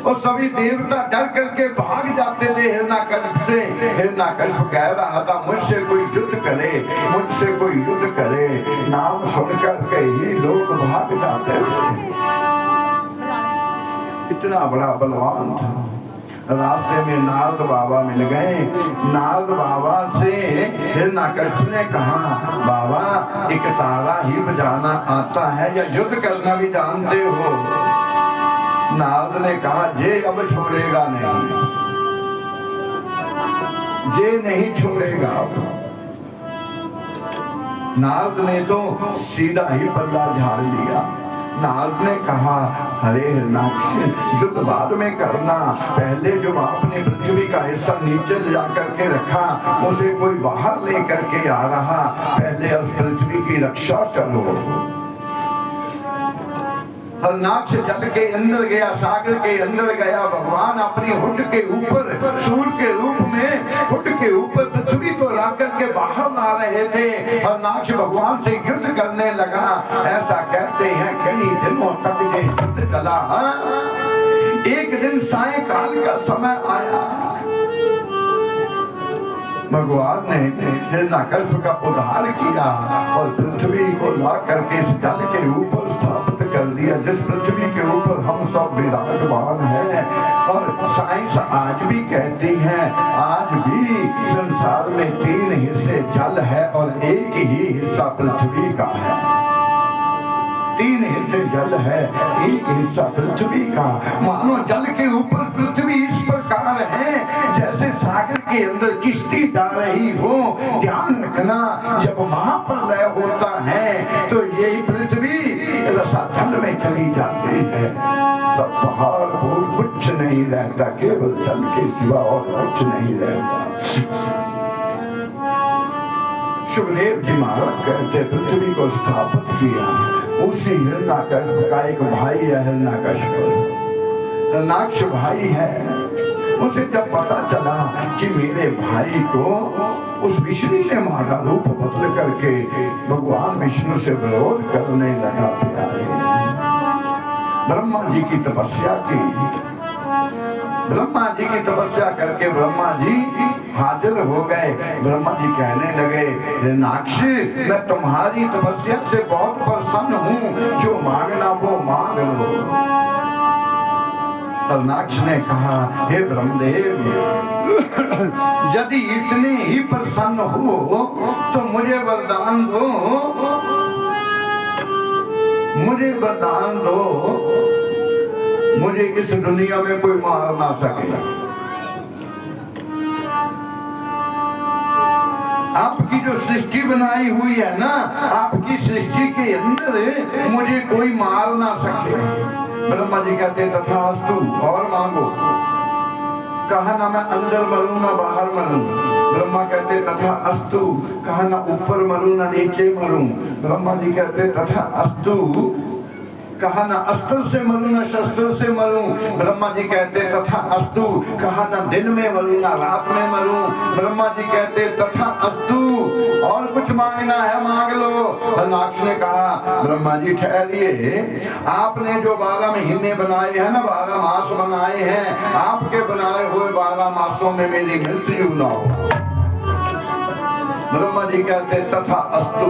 और सभी देवता डर करके भाग जाते थे हिरण्याकश्यप से। हिरण्याकश्यप कह रहा था मुझसे कोई युद्ध करे, मुझसे कोई युद्ध करे। नाम सुनकर के ही लोग भाग जाते थे। इतना बड़ा बलवान था। रास्ते में नारद बाबा मिल गए। नारद बाबा से हिरण्याकश्यप ने कहा, बाबा एक तारा ही बजाना आता है या युद्ध करना भी जानते हो? नारद ने कहा, जे अब छोड़ेगा नहीं, जे नहीं छोड़ेगा। नारद ने तो सीधा ही पल्ला झाड़ लिया। नारद ने कहा, अरे हिरण्याक्ष युद्ध बाद में करना, पहले जो आपने पृथ्वी का हिस्सा नीचे ले जाकर के रखा उसे कोई बाहर लेकर के आ रहा, पहले उस पृथ्वी की रक्षा करो। हिरण्याक्ष जल के अंदर गया, सागर के अंदर गया। भगवान अपनी हुड के ऊपर सूर्य के रूप में हुड के ऊपर पृथ्वी को ला करके बाहर ला रहे थे। हिरण्याक्ष भगवान से युद्ध करने लगा। ऐसा कहते हैं कई दिनों तक ये युद्ध चला। एक दिन सायंकाल का समय आया, भगवान ने हिरण्याकश्यप का उद्धार किया और पृथ्वी को ला करके इस जल के ऊपर स्थापित कर दिया, जिस पृथ्वी के ऊपर हम सब विराजमान हैं। और साइंस आज भी कहती है, आज भी संसार में 3 हिस्से जल है और एक ही हिस्सा पृथ्वी का है। 3 हिस्से जल है, एक हिस्सा पृथ्वी का। मानो जल के ऊपर पृथ्वी इस प्रकार है जैसे सागर के अंदर किश्ती जा रही हो। ध्यान रखना, जब महाप्रलय होता है तो यही पृथ्वी रसातल में चली जाती है। सब पहाड़ फूल कुछ नहीं रहता, केवल जल के सिवा और कुछ नहीं रहता। सुखदेव जी महाराज कहते पृथ्वी को स्थापित किया उसी हिरण्याकश्यप का एक भाई है। हिरण्याक्ष भाई है। उसे जब पता चला कि मेरे भाई को उस विष्णु ने मारा, रूप बदल करके भगवान विष्णु से विरोध करने लगा। प्यारे ब्रह्मा जी की तपस्या की। ब्रह्मा जी की तपस्या करके ब्रह्मा जी हाजिर हो गए। ब्रह्मा जी कहने लगे, हिरण्याक्ष मैं तुम्हारी तपस्या से बहुत प्रसन्न हूँ, जो मांगना वो मांग लो। हिरण्याक्ष ने कहा, हे ब्रह्मदेव यदि इतने ही प्रसन्न हो तो मुझे वरदान दो, मुझे वरदान दो, मुझे इस दुनिया में कोई मार ना सके। आपकी जो सृष्टि बनाई हुई है ना, आपकी सृष्टि के अंदर मुझे कोई मार ना सके। ब्रह्मा जी कहते तथास्तु, और मांगो। कहा ना मैं अंदर मरूं ना बाहर मरूं। ब्रह्मा कहते तथा अस्तु। कहा ना ऊपर मरूं ना नीचे मरूं। ब्रह्मा जी कहते तथा अस्तु। कहा ना अस्त्र से मरूं ना शस्त्र से मरूं। ब्रह्मा जी कहते तथा अस्तु। कहा ना दिन में मरूं ना रात में मरूं। ब्रह्मा जी कहते तथा अस्तु। और कुछ मांगना है मांग लो। हिरण्याक्ष ने कहा, ब्रह्मा जी ठहरिए, आपने जो 12 महीने बनाए हैं ना, 12 मास बनाए हैं, आपके बनाए हुए 12 मासों में मेरी मृत्यु ना हो। ब्रह्मा जी कहते तथा अस्तु।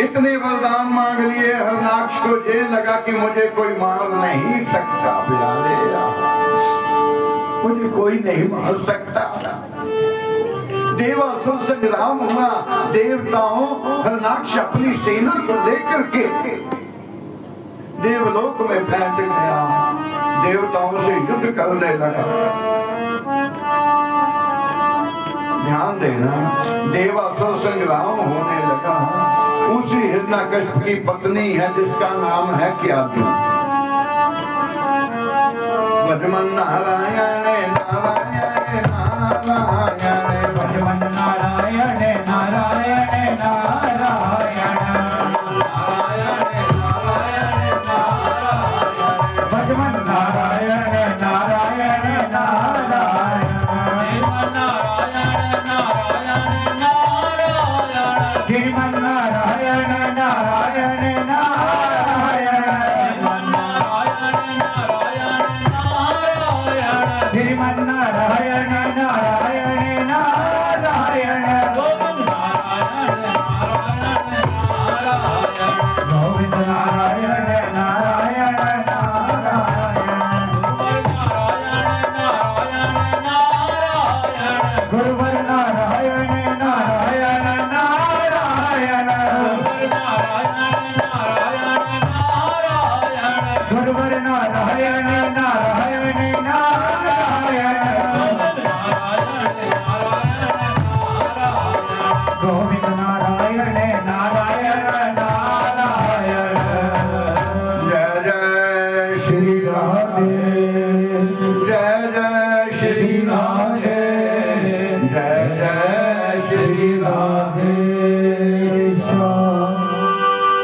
इतने वरदान मांग लिए हिरण्याक्ष को, ये लगा कि मुझे कोई मार नहीं सकता। मुझे कोई नहीं मार सकता। देवासुर संग्राम हुआ। देवताओं हिरण्याक्ष अपनी सेना को लेकर के देवलोक में पहुंच गया, देवताओं से युद्ध करने लगा। ध्यान देना, देवासुर संग्राम होने लगा। उसी हिरण्याकश्यप की पत्नी है जिसका नाम है क्यादु। भजमन नारायण नारायण नारायण, भजमन नारायण नारायण नारायण, भजमन नारायण नारायण नारायण, श्रीमन नारायण नारायण नारायण, गुरुवर नारायण नारायण नारायण गुरुवर नारायण नारायण नारायण गोविंद नारायण नारायण नारायण जय जय श्री राधे, जय जय श्री राधे, जय जय श्री राधे।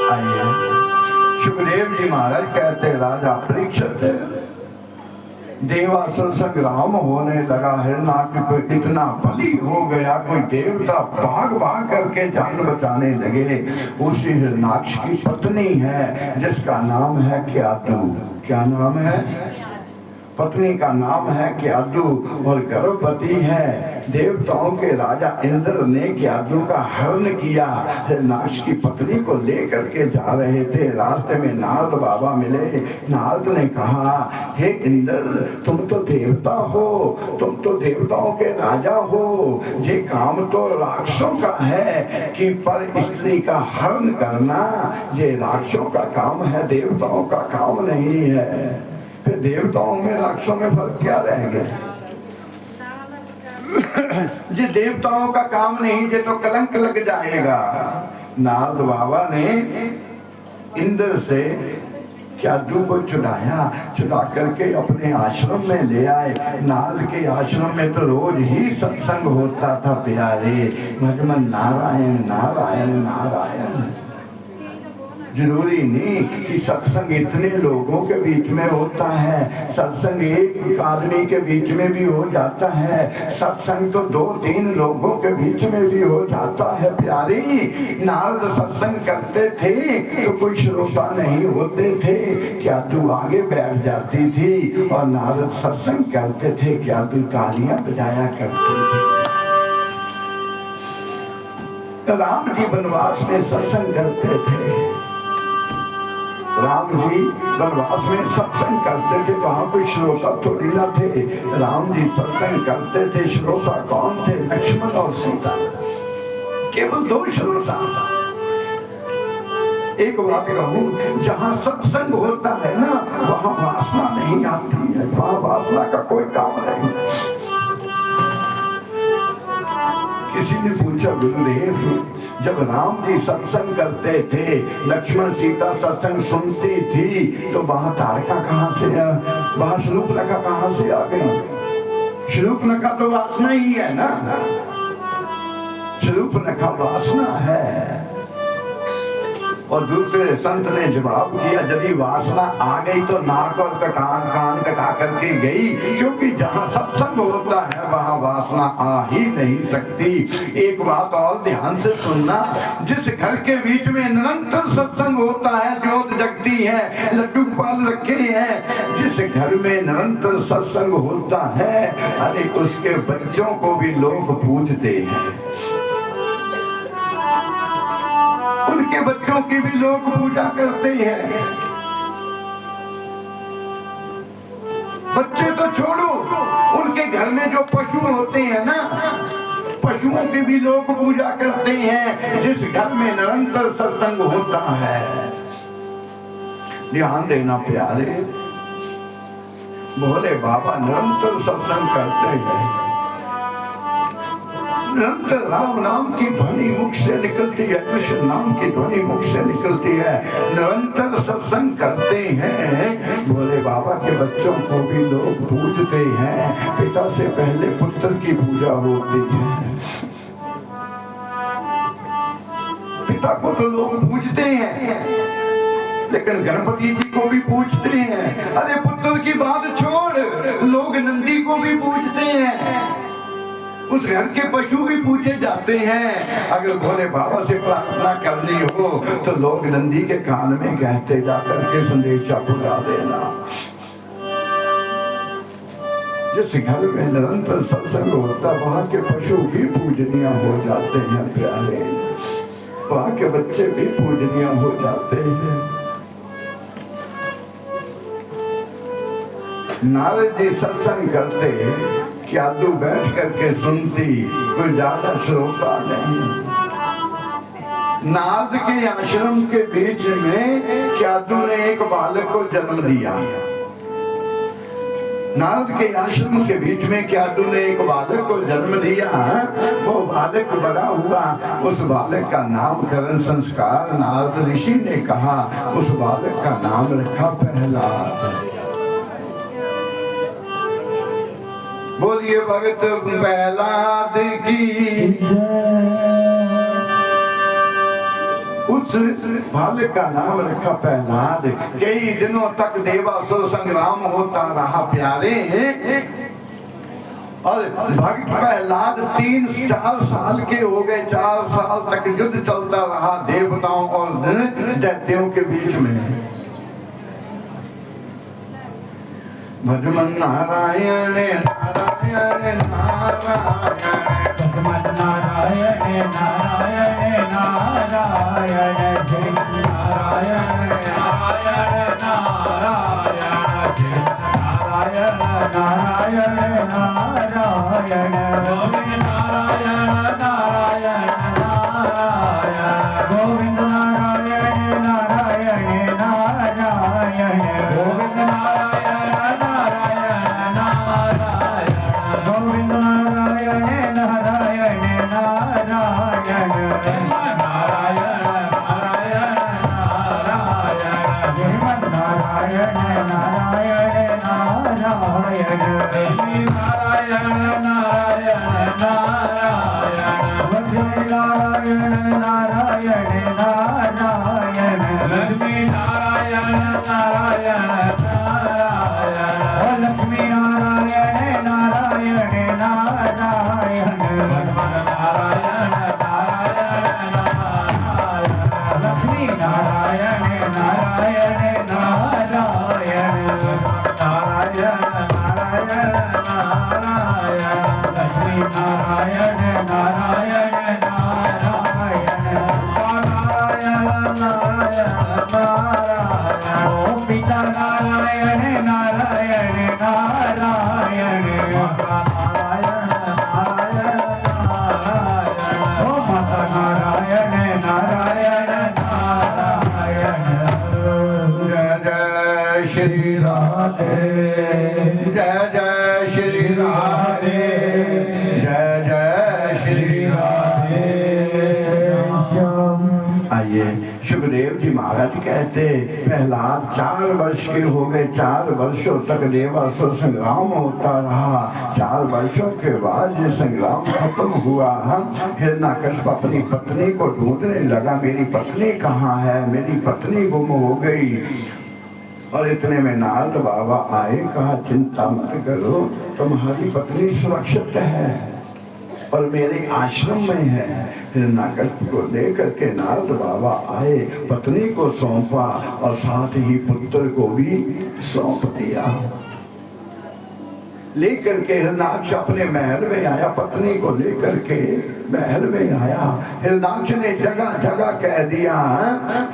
आइए, सुखदेव जी महाराज कहते राजा परीक्षित, देवासुर संग्राम होने लगा है ना कि कोई इतना बली हो गया, कोई देवता भाग भाग करके जान बचाने लगे। उसी हिरणाक्ष की पत्नी है जिसका नाम है क्यादु। क्या नाम है? पत्नी का नाम है क्यादु और गर्भवती है। देवताओं के राजा इंद्र ने क्यादु का हरण किया। हिरणाक्ष की पत्नी को लेकर के जा रहे थे, रास्ते में नारद बाबा मिले। नारद ने कहा, हे इंद्र, तुम तो देवता हो, तुम तो देवताओं के राजा हो, ये काम तो राक्षसों का है कि पर स्त्री का हरण करना ये राक्षसों का काम है, देवताओं का काम नहीं है। फिर देवताओं में राक्षसों में फर्क क्या रह गया? जी देवताओं का काम नहीं, जे तो कलंक लग जाएगा। नारद बाबा ने इंद्र से क्यादु को चुराया, चुरा करके अपने आश्रम में ले आए। नारद के आश्रम में तो रोज ही सत्संग होता था प्यारे। भगवान नारायण नारायण नारायण। जरूरी नहीं कि सत्संग इतने लोगों के बीच में होता है, सत्संग एक आदमी के बीच में भी हो जाता है, सत्संग तो 2-3 लोगों के बीच में भी हो जाता है प्यारी। नारद सत्संग करते थे तो कोई श्रोता नहीं होते थे, क्या तू आगे बैठ जाती थी और नारद सत्संग करते थे, क्या तू तालियां बजाया करते थे। राम जी वनवास में सत्संग करते थे, राम जी वनवास में सत्संग करते थे, वहां कोई श्रोता थोड़ी ना थे। राम जी सत्संग करते थे, श्रोता कौन थे? लक्ष्मण और सीता, केवल 2 श्रोता। एक बात कहूं, जहां सत्संग होता है ना वहां वासना नहीं आती है, वहां वासना का कोई काम नहीं। किसी ने पूछा, गुरुदेव जब राम जी सत्संग करते थे, लक्ष्मण सीता सत्संग सुनती थी, तो वहां तारका कहां से, वहां शूर्पणखा कहां से आ गई? शूर्पणखा तो वासना ही है ना, शूर्पणखा वासना है। और दूसरे संत ने जवाब किया, यदि वासना आ गई तो नाक और कान कटा करके गई, क्योंकि जहां सत्संग होता है वहां वासना आ ही नहीं सकती। एक बात और ध्यान से सुनना, जिस घर के बीच में निरंतर सत्संग होता है, ज्योत जगती है, लड्डू पाल रखे हैं, जिस घर में निरंतर सत्संग होता है, अरे उसके बच्चों को भी लोग पूजते हैं, उनके बच्चों की भी लोग पूजा करते हैं। बच्चे तो छोड़ो, उनके घर में जो पशु होते हैं ना, पशुओं की भी लोग पूजा करते हैं, जिस घर में निरंतर सत्संग होता है। ध्यान देना प्यारे, भोले बाबा निरंतर सत्संग करते हैं, निरंतर राम नाम की ध्वनि मुख से निकलती है, कृष्ण नाम की ध्वनि मुख से निकलती है, निरंतर सत्संग करते हैं। भोले बाबा के बच्चों को भी लोग पूजते हैं, पिता से पहले पुत्र की पूजा होती है। पिता को तो लोग पूजते हैं, लेकिन गणपति जी को भी पूजते हैं। अरे पुत्र की बात छोड़, लोग नंदी को भी पूजते हैं, उस घर के पशु भी पूजे जाते हैं। अगर भोले बाबा से प्रार्थना करनी हो तो लोग नंदी के कान में कहते जाकर के संदेशा पुरा देना। जिस घर में निरंतर सत्संग होता वहां के पशु भी पूजनीय हो जाते हैं प्यारे, वहां के बच्चे भी पूजनीय हो जाते हैं। नारद जी सत्संग करते क्यादू बैठ करके सुनती, कोई ज्यादा श्रोता नहीं। नारद के आश्रम के बीच में क्यादू ने एक बालक को जन्म दिया। नारद के आश्रम के बीच में क्यादू ने एक बालक को जन्म दिया। वो बालक बड़ा हुआ, उस बालक का नामकरण संस्कार नारद ऋषि ने कहा, उस बालक का नाम रखा प्रहलाद। बोलिए भगत प्रहलाद की। उस बालक का नाम रखा प्रहलाद। कई दिनों तक देवासुर संग्राम होता रहा प्यारे, और भक्त प्रहलाद 3-4 साल के हो गए। 4 साल तक युद्ध चलता रहा देवताओं और दैत्यों के बीच में। भजमन नारायण नारायण नारायण, भजमन नारायण नारायण नारायण, जय नारायण नारायण नारायण, जय नारायण नारायण नारायण, गोविंद नारायण नारायण नारायण, गोविंद नारायण नारायण नारायण, गोविंद नारायण महाराज कहते प्रहलाद 4 वर्ष के हो गए। 4 वर्षों तक देवासुर संग्राम होता रहा। 4 वर्षों के बाद ये संग्राम खत्म हुआ। हिरण्यकश्यप अपनी पत्नी को ढूंढने लगा, मेरी पत्नी कहाँ है, मेरी पत्नी गुम हो गई। और इतने में नारद बाबा आए, कहा चिंता मत करो, तुम्हारी पत्नी सुरक्षित है और मेरे आश्रम में है। हिरण्यकश्यप को लेकर के नारद बाबा आए, पत्नी को सौंपा और साथ ही पुत्र को भी सौंप दिया। लेकर के हिरण्याक्ष अपने महल में आया, पत्नी को लेकर के महल में आया। हिरण्याक्ष ने जगह जगह कह दिया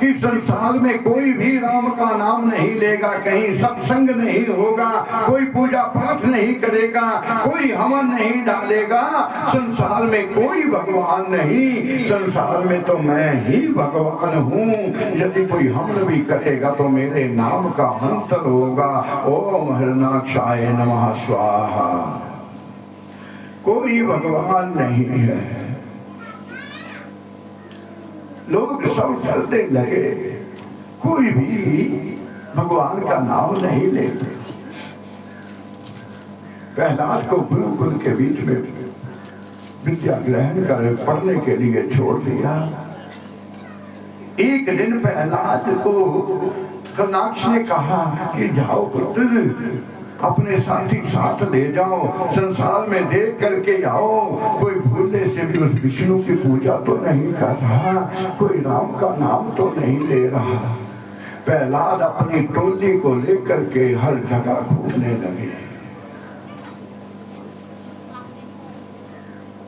कि संसार में कोई भी राम का नाम नहीं लेगा, कहीं सत्संग नहीं होगा, कोई पूजा पाठ नहीं करेगा, कोई हवन नहीं डालेगा, संसार में कोई भगवान नहीं, संसार में तो मैं ही भगवान हूँ। यदि कोई हवन भी करेगा तो मेरे नाम का मंत्र होगा, ओम हिरण्याक्षाय नमः स्वाहा। कोई भगवान नहीं है। लोग सब डरने लगे, कोई भी भगवान का नाम नहीं लेते। प्रहलाद को गुरुकुल के बीच में विद्या ग्रहण कर पढ़ने के लिए छोड़ दिया। एक दिन प्रहलाद को हिरण्याक्ष ने कहा कि जाओ पुत्र, अपने साथी साथ ले जाओ, संसार में देख करके आओ, कोई भूले से भी उस विष्णु की पूजा तो नहीं कर रहा, कोई राम का नाम तो नहीं ले रहा। प्रहलाद अपनी टोली को लेकर के हर जगह घूमने लगे।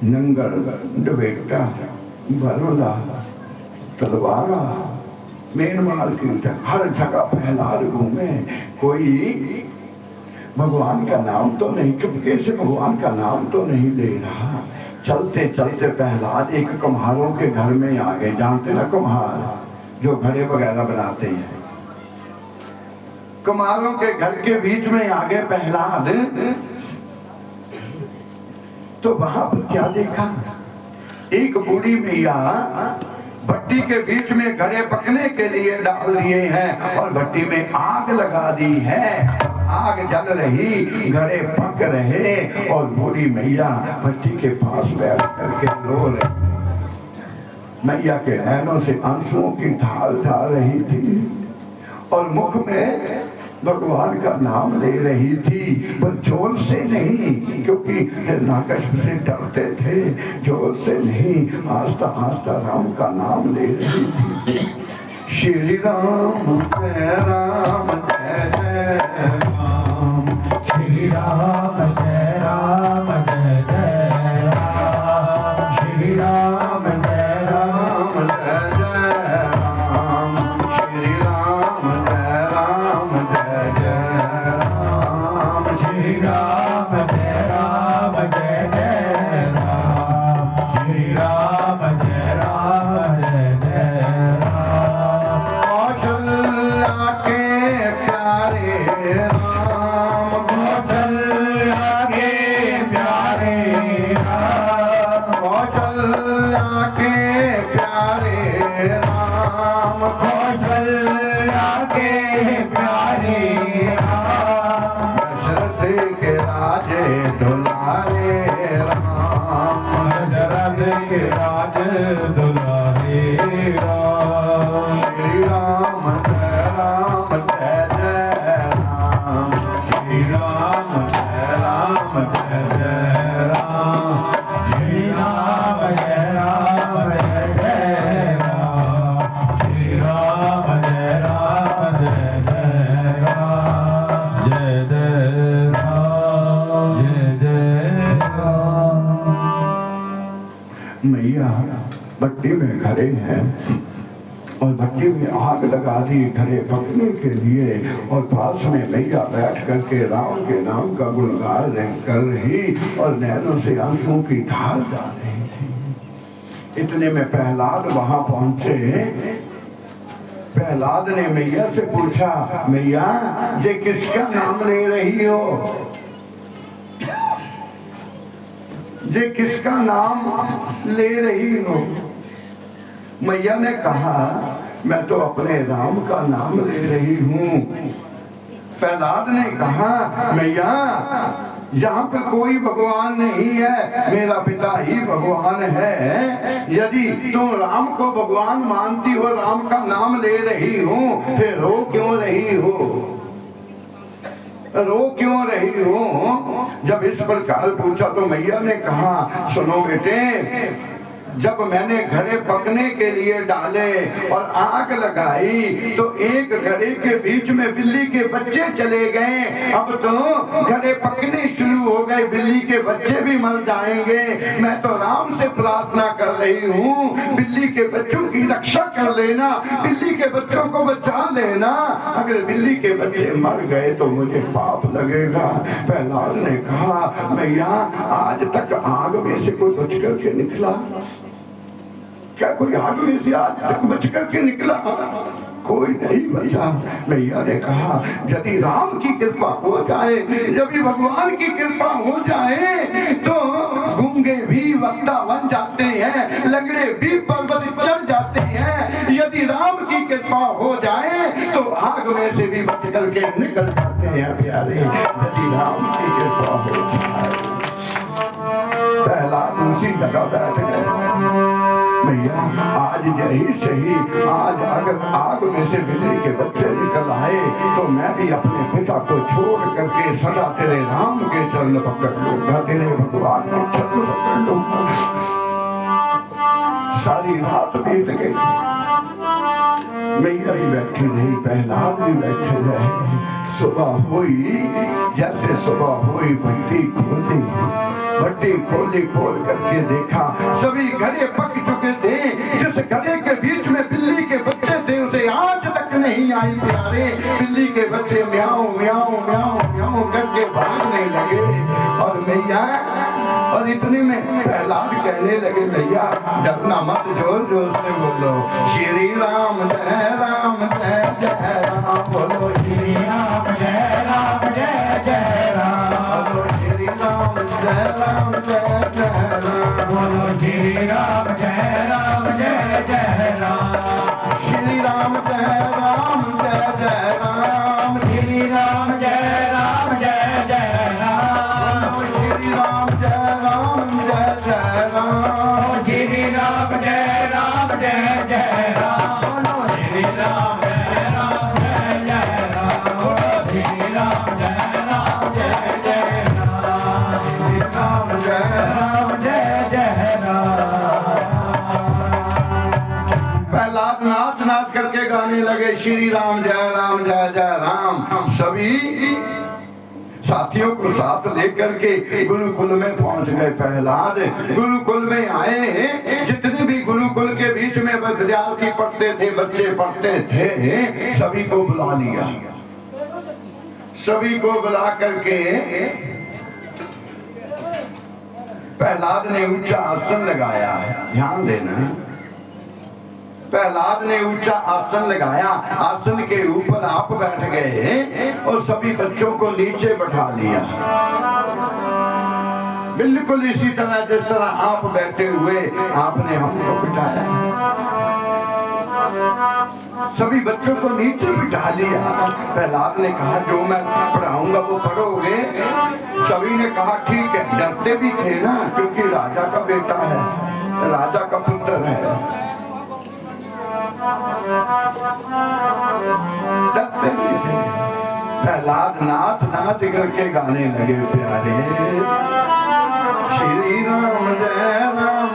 नंगल, बेटा, बरोला, तलवारा, मेन मार्केट, हर जगह प्रहलाद घूमे। कोई भगवान का नाम तो नहीं, चुपके से भगवान का नाम तो नहीं ले रहा। चलते चलते प्रहलाद एक कुम्हारों के घर में आ गए। जानते ना कुम्हार जो घड़े वगैरह बनाते हैं, कुम्हारों के घर के बीच में आ गए प्रहलाद। तो वहां पर क्या देखा, एक बूढ़ी मैया भट्टी के बीच में घड़े पकने के लिए डाल दिए हैं और भट्टी में आग लगा दी है। आग जल रही, घड़े पक रहे और बूढ़ी मैया भट्टी के पास बैठ करके रो रही। मैया के नैनों से आंसुओं की धार जा रही थी और मुख में भगवान का नाम ले रही थी, पर जोर से नहीं, क्योंकि हिरण्यकश्यप से डरते थे। जोर से नहीं, आस्ता आस्ता राम का नाम ले रही थी। श्री राम जय राम जय जय राम, श्री राम जय राम जय जय राम, श्री राम जय राम जय जय राम, श्री राम जय राम जय जय राम, श्री राम जय राम जय जय राम, श्री राम जय राम जय जय राम। कौशल्या के प्यारे राम, कौशल्या के प्यारे राम, कौशल्या के प्यारे राम, कौशल्या के प्यारे राम, दशरथ के राजे दुलारे राम, दशरथ के राजे दुलारे राम, श्री राम जय राम जय जय राम, श्री राम जय राम जय जय राम, श्री राम जय राम जय जय राम, श्री राम जय राम जय जय राम, जय जय राम, जय जय राम। मैया भट्टी में खड़े हैं और भट्टी में आग लगा दी घड़े पकने के लिए, और पास में मैया बैठ करके राम के नाम का गुणगान कर रही और नैनों से आंसुओं की धार जा रही थी। इतने में प्रहलाद वहां पहुंचे। प्रहलाद ने मैया से पूछा, मैया ये किसका नाम ले रही हो, ये किसका नाम ले रही हो? मैया ने कहा, मैं तो अपने राम का नाम ले रही हूँ। प्रहलाद ने कहा, मैया यहाँ पर कोई भगवान नहीं है, मेरा पिता ही भगवान है। यदि तुम राम को भगवान मानती हो, राम का नाम ले रही हो, फिर रो क्यों रही हो, रो क्यों रही हो? जब इस प्रकार पूछा तो मैया ने कहा, सुनो बेटे, जब मैंने घड़े पकने के लिए डाले और आग लगाई तो एक घड़े के बीच में बिल्ली के बच्चे चले गए। अब तो घड़े पकने शुरू हो गए, बिल्ली के बच्चे भी मर जाएंगे। मैं तो राम से प्रार्थना कर रही हूँ, बिल्ली के बच्चों की रक्षा कर लेना, बिल्ली के बच्चों को बचा लेना। अगर बिल्ली के बच्चे मर गए तो मुझे पाप लगेगा। प्रहलाद ने कहा, मैया आज तक आग में से कोई बच करके निकला क्या? कोई आग में से आज तक बच करके निकला? कोई नहीं बचा। मैया ने कहा, यदि राम की कृपा हो जाए, यदि भगवान की कृपा हो जाए तो गूंगे भी वक्ता बन जाते हैं, लंगड़े भी पर्वत चढ़ जाते हैं। यदि राम की कृपा हो जाए तो आग में से भी बच करके निकल जाते हैं प्यारे, यदि राम की कृपा हो जाए। प्रहलाद उसी जगह बैठ गए। मैया आज यही सही, आज अगर आग में से बिल्ली के बच्चे निकल आए तो मैं भी अपने पिता को छोड़ करके सदा तेरे राम के चरण पकड़ लूंगा, तेरे भगवान के चरण पकड़ लूंगा। सारी रात बीत गई, मैया भी बैठी रही, प्रहलाद भी बैठे रहे। सुबह हुई, जैसे सुबह हुई भट्टी खोली, भट्टी खोली, खोल करके देखा सभी घड़े पक चुके थे। जिस घड़े के बीच में बिल्ली के बच्चे थे उसे आज तक नहीं आई प्यारे, बिल्ली के बच्चे म्याऊं म्याऊं म्याऊं म्याऊं करके भागने लगे। और मैया, और इतने में प्रहलाद कहने लगे मैया डरना मत, जोर जोर से बोलो श्री राम जय राम बोलो श्री राम जय राम बोलो श्री राम जय राम बोलो श्री राम जय राम श्री राम जय राम श्री राम जय राम श्री राम जय राम श्री राम जय राम श्री राम प्रहलाद नाच नाच करके गाने लगे श्री राम जय राम जय जय राम। सभी साथियों को साथ लेकर के गुरुकुल में पहुंच गए। प्रहलाद गुरुकुल में आए, जितने भी गुरुकुल के बीच में विद्यार्थी पढ़ते थे, बच्चे पढ़ते थे, सभी को बुला लिया। सभी को बुला करके प्रहलाद ने ऊंचा आसन लगाया। ध्यान देना, प्रहलाद ने ऊंचा आसन लगाया, आसन के ऊपर आप बैठ गए और सभी बच्चों को नीचे बैठा लिया। बिल्कुल इसी तरह जिस तरह आप बैठे हुए आपने हमको बिठाया। सभी बच्चों को नीचे बिठा लिया। प्रहलाद ने कहा जो मैं पढ़ाऊंगा वो पढ़ोगे। सभी ने कहा ठीक है। डरते भी थे ना, क्योंकि राजा का बेटा है, राजा का पुत्र है। डरते भी थे। प्रहलाद नाच नाच करके गाने लगे प्यारे श्री राम जय राम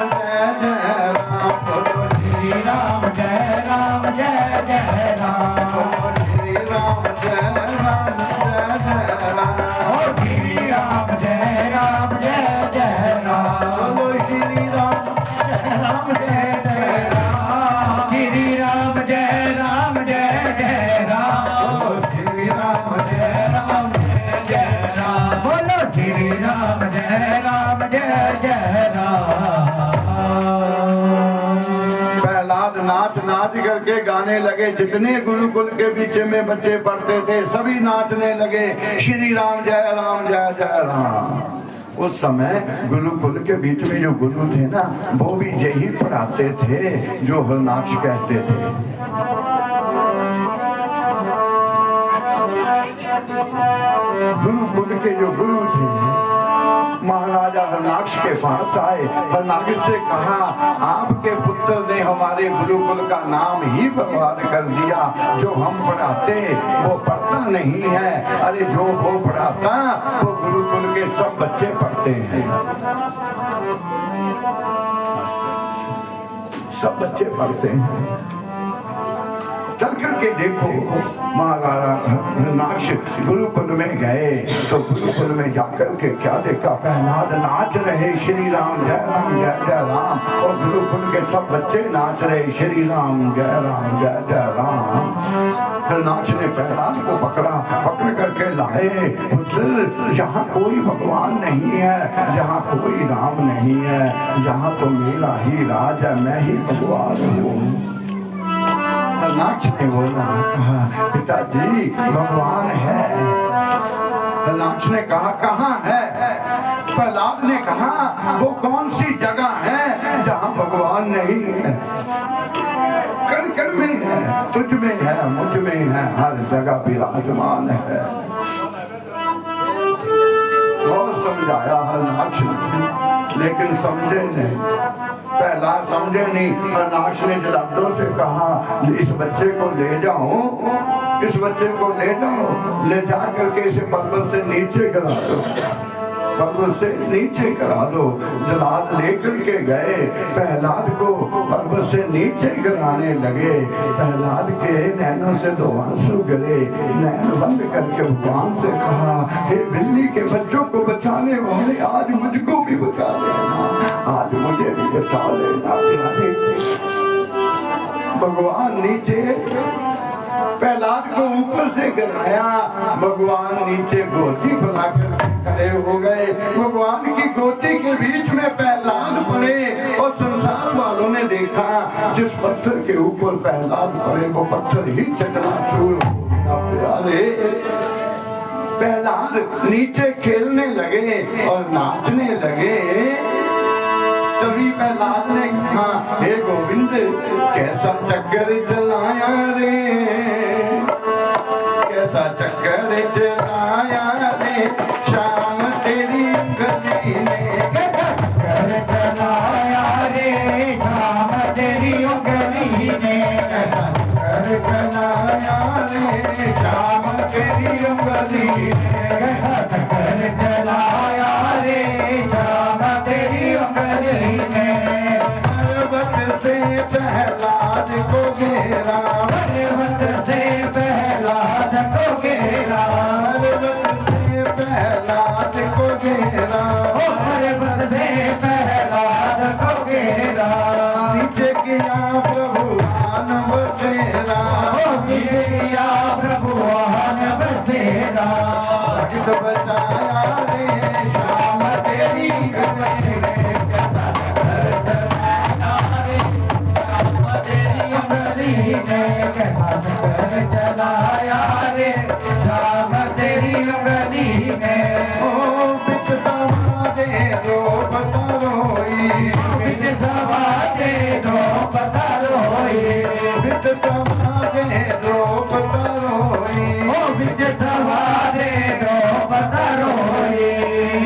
बोलो श्री राम जय राम बोलो श्री राम जय राम श्री राम जय राम बोलो श्री राम श्री राम जय राम श्री राम बोलो श्री राम जय राम प्रहलाद नाच नाच करके गाने लगे। जितने गुरुकुल के बीच में बच्चे पढ़ते थे सभी नाचने लगे श्री राम जय राम। उस समय गुरुकुल के बीच में जो गुरु थे ना, वो भी यही पढ़ाते थे जो हरनाक्ष कहते थे। गुरुकुल के जो गुरु थे महाराजा हरनाक्ष के पास आए। हरनाक्ष से कहा आपके पुत्र ने हमारे गुरुकुल का नाम ही बर्बाद कर दिया। जो हम पढ़ाते वो पढ़ता नहीं है। अरे जो वो पढ़ाता वो गुरुकुल के सब बच्चे पढ़ते हैं, सब बच्चे पढ़ते हैं। चल करके देखो। महाराजा हरनाक्ष गुरुकुल में गए तो गुरुकुल में जाकर के क्या देखा, प्रहलाद नाच रहे श्री राम जय राम और गुरुकुल के सब बच्चे नाच रहे श्री राम जय राम। हरनाक्ष ने प्रहलाद को पकड़ा, पकड़ करके लाए। पुत्र जहाँ कोई भगवान नहीं है, जहाँ कोई राम नहीं है, जहाँ तो मेरा ही राज है, मैं ही भगवान हूँ। हरनाक्ष ने बोला, कहा पिताजी भगवान है। हरनाक्ष ने कहा कहाँ है? प्रहलाद ने कहा वो कौन सी जगह है जहाँ भगवान नहीं है? कण कण में है, तुझ में है, मुझ में है, हर जगह विराजमान है। बहुत समझाया हरनाक्ष ने, लेकिन समझे नहीं। प्रहलाद समझे नहीं। हरनाक्ष ने जलादों से कहा इस बच्चे को ले जाओ, इस बच्चे को ले जाओ, ले जा करके इसे पर्वत से नीचे गिरा दो, पर्वत से नीचे करा दो। जलाद लेकर के गए, प्रहलाद को पर्वत से नीचे गिराने लगे। प्रहलाद के नैनों से दो आंसू गिरे। नैन बंद करके भगवान से कहा हे बिल्ली के बच्चों को बचाने वाले, आज मुझको भी बचा लेना, आज मुझे भी बचा लेना प्यारे। भगवान नीचे प्रहलाद को ऊपर से गिराया, भगवान नीचे गोदी फैलाकर खड़े हो गए। भगवान की गोदी के बीच में प्रहलाद पड़े और संसार वालों ने देखा जिस पत्थर के ऊपर प्रहलाद पड़े वो पत्थर ही चकनाचूर हो गया। प्रहलाद नीचे खेलने लगे और नाचने लगे। तभी प्रहलाद ने कहा, हे गोविंद कैसा चक्कर चलाया रे, कैसा चक्कर चलाया रे, शाम तेरी गली ने, कैसा चक्कर चलाया रे, शाम तेरी गली ने, कैसा चक्कर चलाया रे, शाम तेरी गली ने, कैसा चक्कर चलाया रे, शाम तेरी गली ने। पर्वत से प्रहलाद को घेरा, पर्वत से प्रहलाद को घेरा, पर्वत से प्रहलाद को घेरा, ओ पर्वत से प्रहलाद को घेरा, नीचे किया प्रभु आन बसेरा, ओ नीचे किया प्रभु आन बसेरा, भक्त बचाया रे शाम तेरी गली ने, कैसा चक्कर चलाया रे, शाम तेरी गली ने, कैसा चक्कर चलाया रे, शाम तेरी गली ने। ओ बिच समाजे रो बतरोई, बिच समाजे रो बतरोई, बिच समाजे रो बतरोई, ओ बिच समाजे रो बतरोई,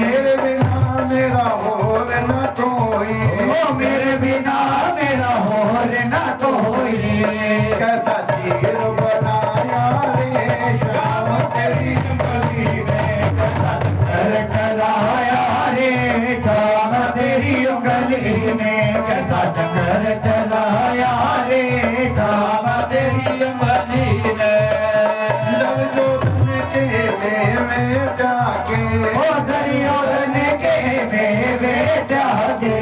मेरे बिना मेरा और न कोई, ओ मेरे बिना मेरा और न कोई, कैसा चीर बनाया रे शाम तेरी गली ने, कैसा चक्कर चलाया रे, शाम तेरी गली में, कैसा चक्कर चलाया रे, शाम तेरी गली में। जब जो के में जाके, ओ दुर्योधन के मेवे जागे,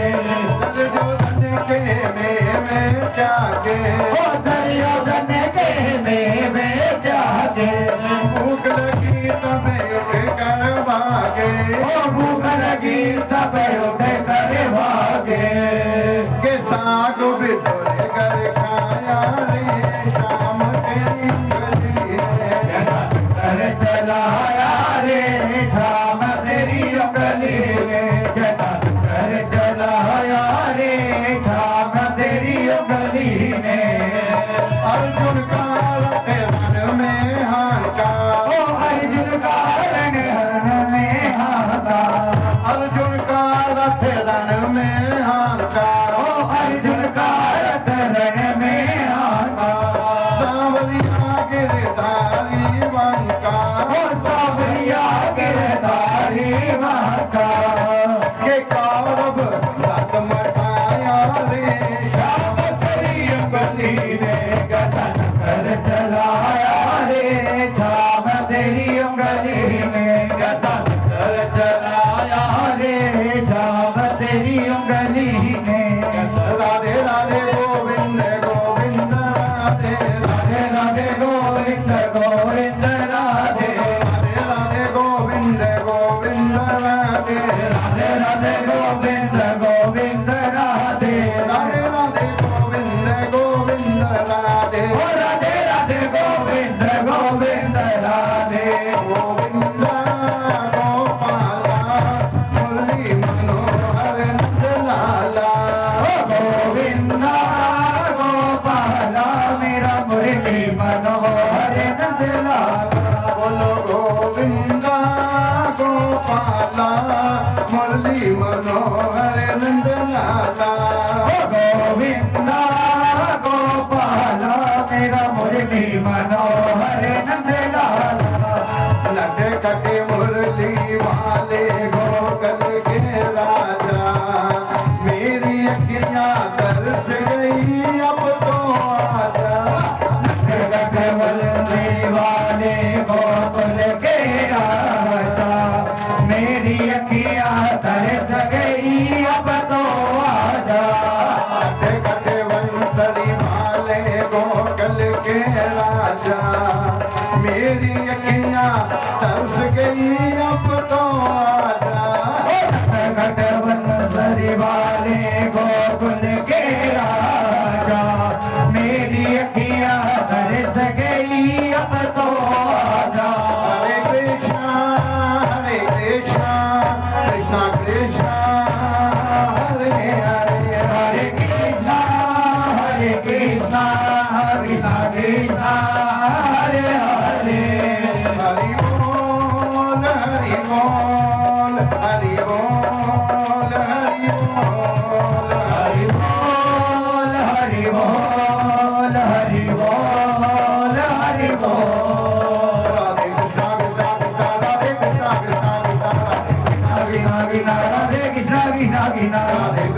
जब जो के में जाके, ओ दुर्योधन के मेवे जागे, भूख लगी तब उठ कर भागे, ओ भूख लगी सब उठ कर भागे, के साग बिछोड़ कर खाया रे शाम तेरी गली ने, कैसा चक्कर चलाया रे, शाम तेरी गली में, कैसा चक्कर चलाया रे, शाम तेरी गली में। अर्जुन का रथ रण में हाका, ओ अर्जुन का रण में हाका, अर्जुन का रथ रण में हाका, ओ अर्जुन का रथ रण में हाका, सांवरिया गिरधारी वंका, ओ सावरिया गिरधारी माता, के कौरव रथ मचाया रे शाम तेरी गली में, कैसा चक्कर चलाया रे, शाम तेरी गली में, कैसा चक्कर चलाया रे, शाम तेरी गली में। राधे राधे गोविंद गोविंद राधे, राधे राधे गोविंद गोविंद राधे, राधे राधे गोविंद गोविंद राधे, राधे राधे गोविंद गोविंद राधे, राधे राधे गोविंद गोविंद राधे, ओ राधे राधे गोविंद गोविंद राधे, गोविंद गोपाला मुरली मनोहर नंद लाला, ओ गोविंदा गोपाला मेरा मुरली मनोहर नंद लाला, बोलो गोविंद गोपाला मुरली मनोहर नंद लाला, ओ गोविंदा गोपाला मेरा मुरली मनोहर नंद लाला, लटे कटे मुरली वाले गोकल के राजा, मेरी अखियां तरस गई अब तो आजा, मुरली वाले गोकुल के राजा, मेरी अखियां तरस गई अब तो आजा, लटे कटे वंसली वाले गोकल के राजा,